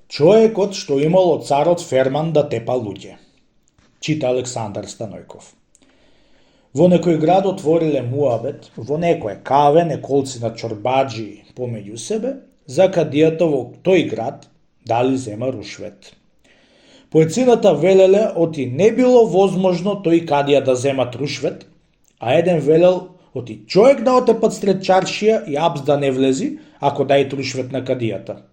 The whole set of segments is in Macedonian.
Човекот што имал од царот ферман да тепа луѓе. Чита Александар Станојков. Во некој град отвориле муабет, во некој каве неколци на чорбаджи помеѓу себе, за кадијата во тој град дали зема рушвет. Поецината велеле оти не било возможно тој кадија да земат рушвет, а еден велел оти човек да отепат сред чаршија и апс да не влези, ако дај рушвет на кадијата.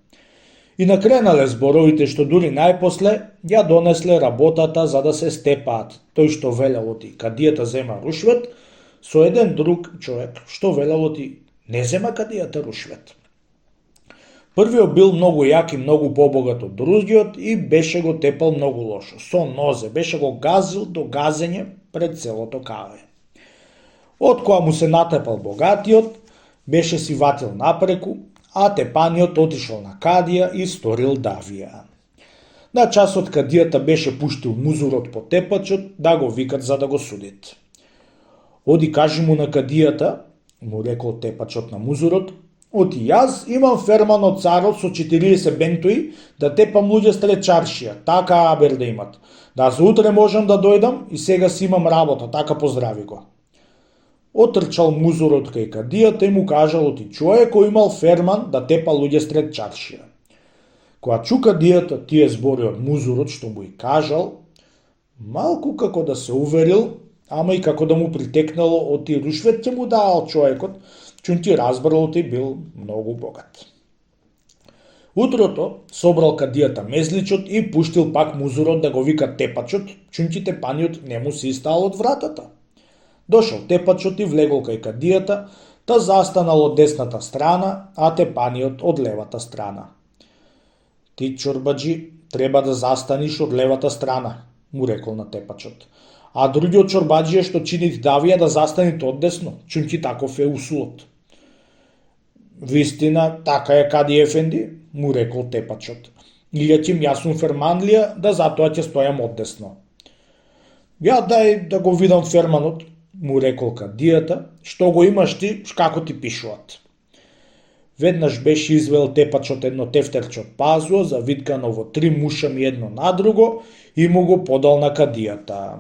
И накренале зборовите што дури најпосле ја донесле работата за да се степаат. Тој што велел оти кадијата зема рушвет, со еден друг човек што велел оти не зема кадијата рушвет. Првиот бил многу јак и многу побогат од другиот и беше го тепал многу лошо. Со нозе беше го газил до газење пред целото каве. Од која му се натепал богатиот, беше си ватил напреку, а тепаниот отишол на кадија и сторил давија. На часот кадијата беше пуштил музурот по тепачот да го викат за да го судит. Оди кажи му на кадијата, му рекол тепачот на музурот, оти јас имам ферман од царот со 40 бентои да тепам луѓе сред чаршија, така абер да имат. Да за утре можам да дојдам и сега си имам работа, така поздрави го. Отрчал музурот кај кадијата и му кажал оти човек кој имал ферман да тепа луѓе сред чаршија. Кога чу кадијата тие збори од музурот што му и кажал, малку како да се уверил, ама и како да му притекнало оти рушвет ќе му даал човекот, чунти разбрал оти бил многу богат. Утрото собрал кадијата мезличот и пуштил пак музурот да го вика тепачот, чунти тепаниот не му се истал од вратата. Дошол тепачот и влегол кај кадијата, та застанал од десната страна, а тепаниот од левата страна. Ти, чорбаджи, треба да застаниш од левата страна, му рекол на тепачот. А другиот чорбаджија што чинит давија да застаните од десно, чунки таков е усулот. Вистина, така е кади ефенди, му рекол тепачот. Илја ќе јас сум ферманлија, да затоа ќе стојам од десно. Ја дај да го видам ферманот, му рекол кадијата, што го имаш ти, како ти пишуваат. Веднаш беше извел тепачот едно тефтерче од пазуа, завиткано во 3 мушами едно на друго, и му го подал на кадијата.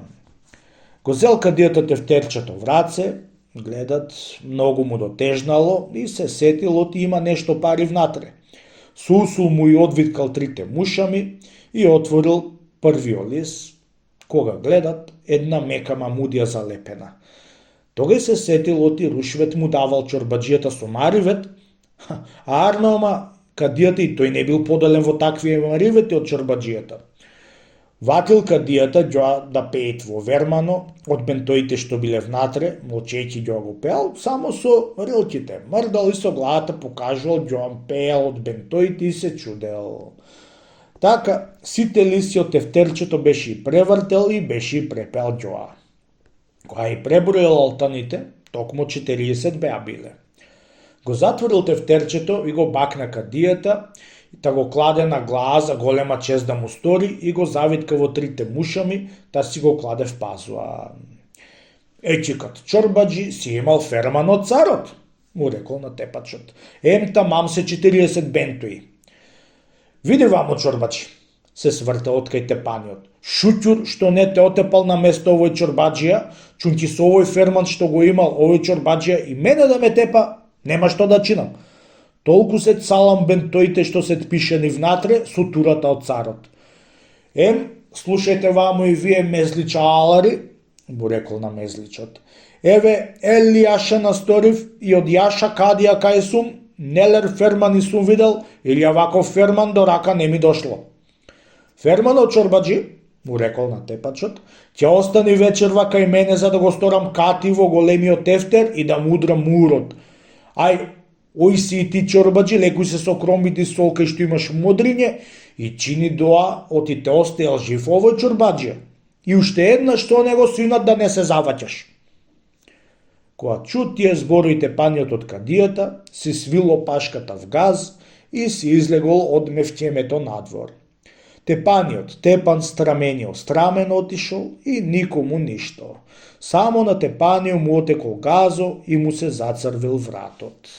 Го зел кадијата тефтерчето в раце, гледат, многу му дотежнало и се сетил оти има нешто пари внатре. Со усул му и одвиткал 3 мушами и отворил првиот лист. Кога гледат, една мека мамудија залепена. Тогај се сетил оти рушвет му давал чорбаджијата со маривет, а арнома кадијата и тој не бил поделен во такви маривети од чорбаджијата. Ватил кадијата ѓоа да пеет во вермано, од бентоите што биле внатре, млчејќи ѓоа го пеал, само со рилките. Мрдал и со главата покажувал ѓоа пеал од бентоите и се чудел. Така, сите листи од тефтерчето беше и превртел и беше и препел ѓоа. Кога и преброил алтаните, токму 40 беа биле. Го затворил тефтерчето и го бакна кадијата, та го кладе на глава за голема чест да му стори и го завитка во 3 мушами, та си го кладе в пазуа. Ечикат чорбаджи си имал ферман од царот, му рекол на тепачот. Емта мам се 40 бентои. Види вамо, чорбаджи, се сврта од кај тепаниот. Шуќур што не те отепал на место овој чорбаджија, чунки со овој ферман што го имал овој чорбаджија и мене да ме тепа, нема што да чинам. Толку се цалам бентоите што се пишени внатре со турата од царот. Слушајте вамо и вие мезличаалари, му рекол на мезличот. Еве, ели јаша насторив и од јаша кадија кај сум, нелер ферман и сум видел, или ваков ферман до рака не ми дошло. Ферманот чорбаджи, му рекол на тепачот, ќе остани вечерва кај мене за да го сторам кати во големиот тефтер и да му удрам мурот. Ај, ој си и ти, чорбаджи, лекуј се со кромбите и сол кај што имаш мудриње и чини доа оти те остеал жив овој чорбаджија. И уште една што него синат да не се заваќаш. Кога чу тие збори тепаниот од кадијата, си свило пашката в газ и си излегол од мевќемето надвор. Тепаниот тепан страменио страмен отишол и никому ништо. Само на тепанио му отекол газо и му се зацрвил вратот.